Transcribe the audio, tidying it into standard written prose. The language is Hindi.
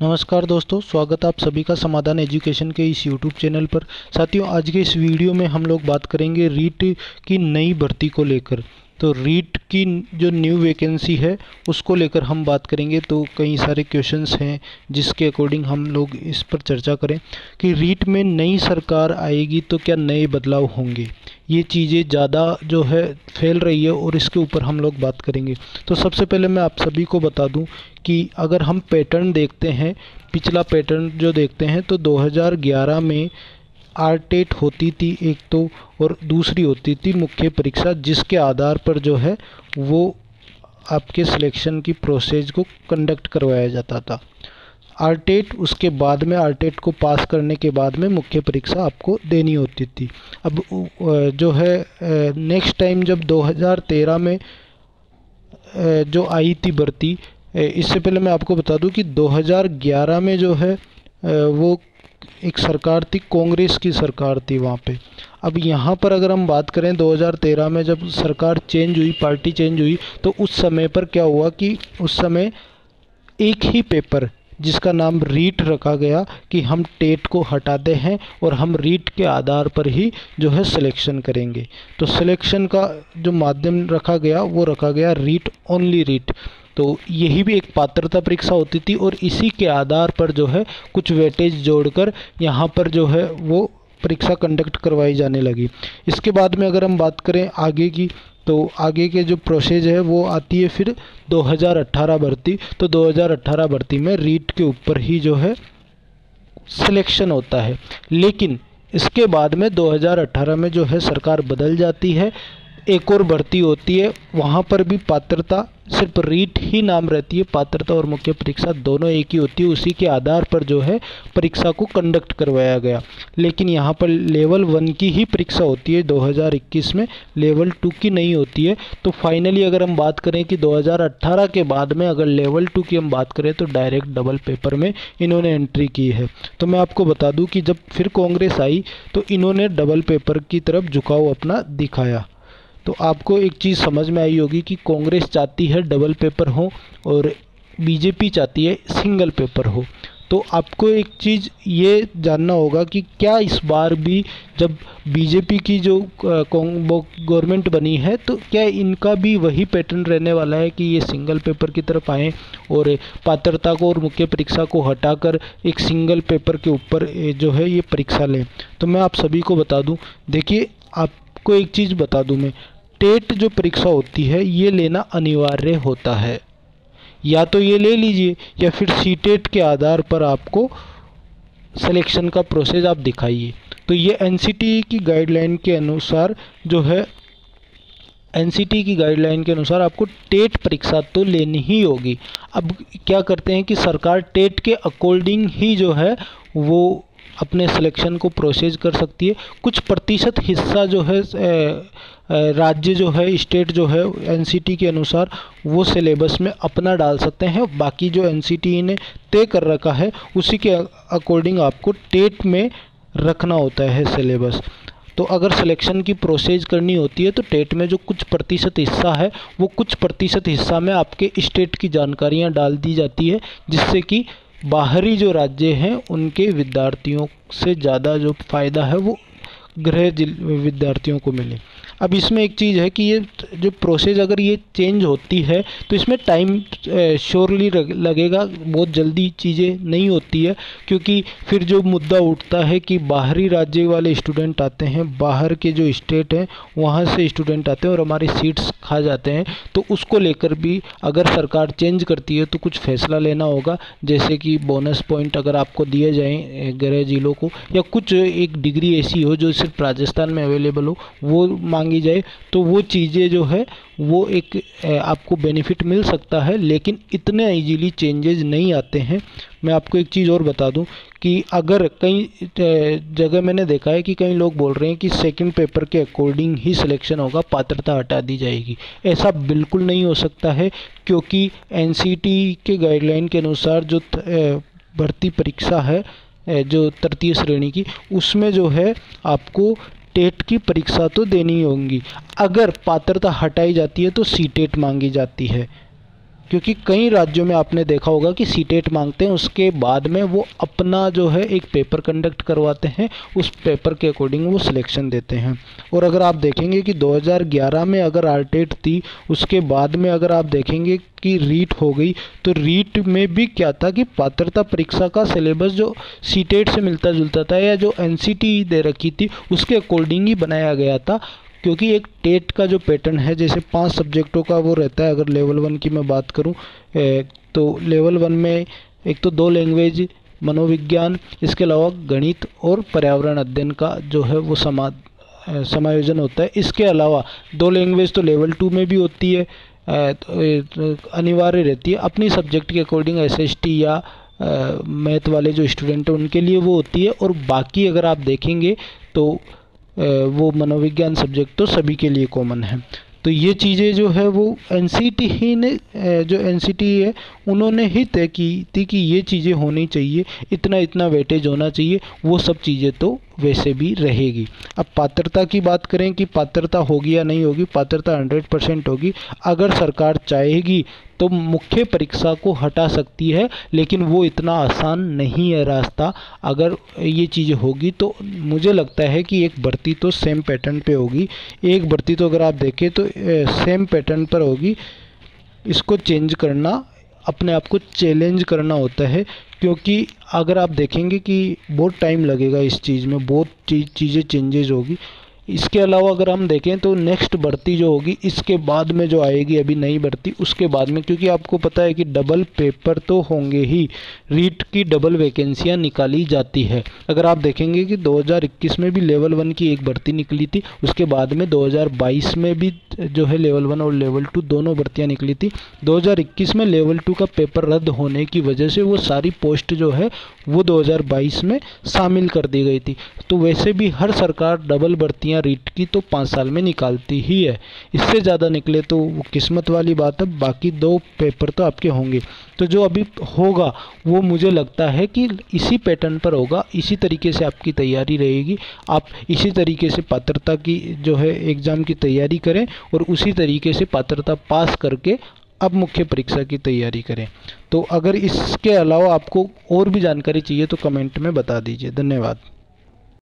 नमस्कार दोस्तों, स्वागत है आप सभी का समाधान एजुकेशन के इस यूट्यूब चैनल पर। साथियों, आज के इस वीडियो में हम लोग बात करेंगे रीट की नई भर्ती को लेकर। तो रीट की जो न्यू वैकेंसी है उसको लेकर हम बात करेंगे। तो कई सारे क्वेश्चंस हैं जिसके अकॉर्डिंग हम लोग इस पर चर्चा करें कि रीट में नई सरकार आएगी तो क्या नए बदलाव होंगे। ये चीज़ें ज़्यादा जो है फैल रही है और इसके ऊपर हम लोग बात करेंगे। तो सबसे पहले मैं आप सभी को बता दूं कि अगर हम पैटर्न देखते हैं, पिछला पैटर्न जो देखते हैं, तो 2011 में आरटेट होती थी एक तो, और दूसरी होती थी मुख्य परीक्षा, जिसके आधार पर जो है वो आपके सिलेक्शन की प्रोसेस को कंडक्ट करवाया जाता था। आरटेट उसके बाद में, आरटेट को पास करने के बाद में मुख्य परीक्षा आपको देनी होती थी। अब जो है नेक्स्ट टाइम जब 2013 में जो आई थी भर्ती, इससे पहले मैं आपको बता दूं कि 2011 में जो है वो एक सरकार थी, कांग्रेस की सरकार थी वहाँ पे। अब यहाँ पर अगर हम बात करें 2013 में जब सरकार चेंज हुई, पार्टी चेंज हुई, तो उस समय पर क्या हुआ कि उस समय एक ही पेपर जिसका नाम रीट रखा गया कि हम टेट को हटाते हैं और हम रीट के आधार पर ही जो है सिलेक्शन करेंगे। तो सिलेक्शन का जो माध्यम रखा गया वो रखा गया रीट, ओनली रीट। तो यही भी एक पात्रता परीक्षा होती थी और इसी के आधार पर जो है कुछ वेटेज जोड़कर यहाँ पर जो है वो परीक्षा कंडक्ट करवाई जाने लगी। इसके बाद में अगर हम बात करें आगे की, तो आगे के जो प्रोसेस है वो आती है फिर 2018 भर्ती। तो 2018 भर्ती में रीट के ऊपर ही जो है सिलेक्शन होता है। लेकिन इसके बाद में 2018 में जो है सरकार बदल जाती है, एक और भर्ती होती है, वहाँ पर भी पात्रता सिर्फ रीट ही नाम रहती है, पात्रता और मुख्य परीक्षा दोनों एक ही होती है। उसी के आधार पर जो है परीक्षा को कंडक्ट करवाया गया। लेकिन यहाँ पर लेवल 1 की ही परीक्षा होती है 2021 में, लेवल 2 की नहीं होती है। तो फाइनली अगर हम बात करें कि 2018 के बाद में अगर लेवल 2 की हम बात करें तो डायरेक्ट डबल पेपर में इन्होंने एंट्री की है। तो मैं आपको बता दूँ कि जब फिर कांग्रेस आई तो इन्होंने डबल पेपर की तरफ झुकाव अपना दिखाया। तो आपको एक चीज़ समझ में आई होगी कि कांग्रेस चाहती है डबल पेपर हो और बीजेपी चाहती है सिंगल पेपर हो। तो आपको एक चीज़ ये जानना होगा कि क्या इस बार भी जब बीजेपी की जो गवर्नमेंट बनी है तो क्या इनका भी वही पैटर्न रहने वाला है कि ये सिंगल पेपर की तरफ आएँ और पात्रता को और मुख्य परीक्षा को हटाकर एक सिंगल पेपर के ऊपर जो है ये परीक्षा लें। तो मैं आप सभी को बता दूं, देखिए आपको एक चीज़ बता दूं मैं, टेट जो परीक्षा होती है ये लेना अनिवार्य होता है। या तो ये ले लीजिए या फिर सीटेट के आधार पर आपको सिलेक्शन का प्रोसेस आप दिखाइए। तो ये एनसीटी की गाइडलाइन के अनुसार जो है, एनसीटी की गाइडलाइन के अनुसार आपको टेट परीक्षा तो लेनी ही होगी। अब क्या करते हैं कि सरकार टेट के अकॉर्डिंग ही जो है वो अपने सिलेक्शन को प्रोसेस कर सकती है। कुछ प्रतिशत हिस्सा जो है राज्य जो है, स्टेट जो है, एनसीटी के अनुसार वो सिलेबस में अपना डाल सकते हैं। बाकी जो एनसीटी ने तय कर रखा है उसी के अकॉर्डिंग आपको टेट में रखना होता है सिलेबस। तो अगर सिलेक्शन की प्रोसेस करनी होती है तो टेट में जो कुछ प्रतिशत हिस्सा है वो कुछ प्रतिशत हिस्सा में आपके स्टेट की जानकारियाँ डाल दी जाती है, जिससे कि बाहरी जो राज्य हैं उनके विद्यार्थियों से ज़्यादा जो फ़ायदा है वो गृह विद्यार्थियों को मिले। अब इसमें एक चीज़ है कि ये जो प्रोसेस अगर ये चेंज होती है तो इसमें टाइम श्योरली लगेगा, बहुत जल्दी चीज़ें नहीं होती है। क्योंकि फिर जो मुद्दा उठता है कि बाहरी राज्य वाले स्टूडेंट आते हैं, बाहर के जो स्टेट हैं वहाँ से स्टूडेंट आते हैं और हमारी सीट्स खा जाते हैं। तो उसको लेकर भी अगर सरकार चेंज करती है तो कुछ फैसला लेना होगा, जैसे कि बोनस पॉइंट अगर आपको दिए जाएँ गृह जिलों को, या कुछ एक डिग्री ऐसी हो जो सिर्फ राजस्थान में अवेलेबल हो वो मांगी जाए, तो वो चीज़ें जो है वो एक आपको बेनिफिट मिल सकता है। लेकिन इतने इजीली चेंजेस नहीं आते हैं। मैं आपको एक चीज़ और बता दूं कि अगर कई जगह मैंने देखा है कि कई लोग बोल रहे हैं कि सेकंड पेपर के अकॉर्डिंग ही सिलेक्शन होगा, पात्रता हटा दी जाएगी। ऐसा बिल्कुल नहीं हो सकता है, क्योंकि एनसीटी के गाइडलाइन के अनुसार जो भर्ती परीक्षा है जो तृतीय श्रेणी की, उसमें जो है आपको टेट की परीक्षा तो देनी होगी। अगर पात्रता हटाई जाती है तो सीटेट मांगी जाती है। क्योंकि कई राज्यों में आपने देखा होगा कि सीटेट मांगते हैं, उसके बाद में वो अपना जो है एक पेपर कंडक्ट करवाते हैं, उस पेपर के अकॉर्डिंग वो सिलेक्शन देते हैं। और अगर आप देखेंगे कि 2011 में अगर आरटेट थी, उसके बाद में अगर आप देखेंगे कि रीट हो गई, तो रीट में भी क्या था कि पात्रता परीक्षा का सिलेबस जो सीटेट से मिलता जुलता था या जो एनसीटी दे रखी थी उसके अकॉर्डिंग ही बनाया गया था। क्योंकि एक टेट का जो पैटर्न है, जैसे 5 सब्जेक्टों का वो रहता है, अगर लेवल 1 की मैं बात करूं तो लेवल 1 में एक तो 2 लैंग्वेज, मनोविज्ञान, इसके अलावा गणित और पर्यावरण अध्ययन का जो है वो समायोजन होता है। इसके अलावा 2 लैंग्वेज तो लेवल 2 में भी होती है, तो अनिवार्य रहती है। अपनी सब्जेक्ट के अकॉर्डिंग एसएसटी या मैथ वाले जो स्टूडेंट हैं उनके लिए वो होती है। और बाकी अगर आप देखेंगे तो वो मनोविज्ञान सब्जेक्ट तो सभी के लिए कॉमन है। तो ये चीज़ें जो है वो एनसीटी ही ने जो एनसीटी है उन्होंने ही तय की थी कि ये चीज़ें होनी चाहिए, इतना इतना वेटेज होना चाहिए, वो सब चीज़ें तो वैसे भी रहेगी। अब पात्रता की बात करें कि पात्रता होगी या नहीं होगी, पात्रता 100% होगी। अगर सरकार चाहेगी तो मुख्य परीक्षा को हटा सकती है, लेकिन वो इतना आसान नहीं है रास्ता। अगर ये चीज़ें होगी तो मुझे लगता है कि एक भर्ती तो सेम पैटर्न पे होगी, एक भर्ती तो अगर आप देखें तो सेम पैटर्न पर होगी। इसको चेंज करना, अपने आप को चैलेंज करना होता है, क्योंकि अगर आप देखेंगे कि बहुत टाइम लगेगा इस चीज़ में, बहुत चीज़ें चेंजेज होगी। इसके अलावा अगर हम देखें तो नेक्स्ट भर्ती जो होगी इसके बाद में जो आएगी अभी नई भर्ती, उसके बाद में, क्योंकि आपको पता है कि डबल पेपर तो होंगे ही, रीट की डबल वैकेंसियां निकाली जाती है। अगर आप देखेंगे कि 2021 में भी लेवल 1 की एक भर्ती निकली थी, उसके बाद में 2022 में भी जो है लेवल 1 और लेवल 2 दोनों भर्तियां निकली थी। 2021 में लेवल 2 का पेपर रद्द होने की वजह से वो सारी पोस्ट जो है वो 2022 में शामिल कर दी गई थी। तो वैसे भी हर सरकार डबल भर्तियां रीट की तो 5 साल में निकालती ही है, इससे ज़्यादा निकले तो वो किस्मत वाली बात है। बाकी 2 पेपर तो आपके होंगे। तो जो अभी होगा वो मुझे लगता है कि इसी पैटर्न पर होगा, इसी तरीके से आपकी तैयारी रहेगी। आप इसी तरीके से पात्रता की जो है एग्ज़ाम की तैयारी करें और उसी तरीके से पात्रता पास करके अब मुख्य परीक्षा की तैयारी करें। तो अगर इसके अलावा आपको और भी जानकारी चाहिए तो कमेंट में बता दीजिए। धन्यवाद।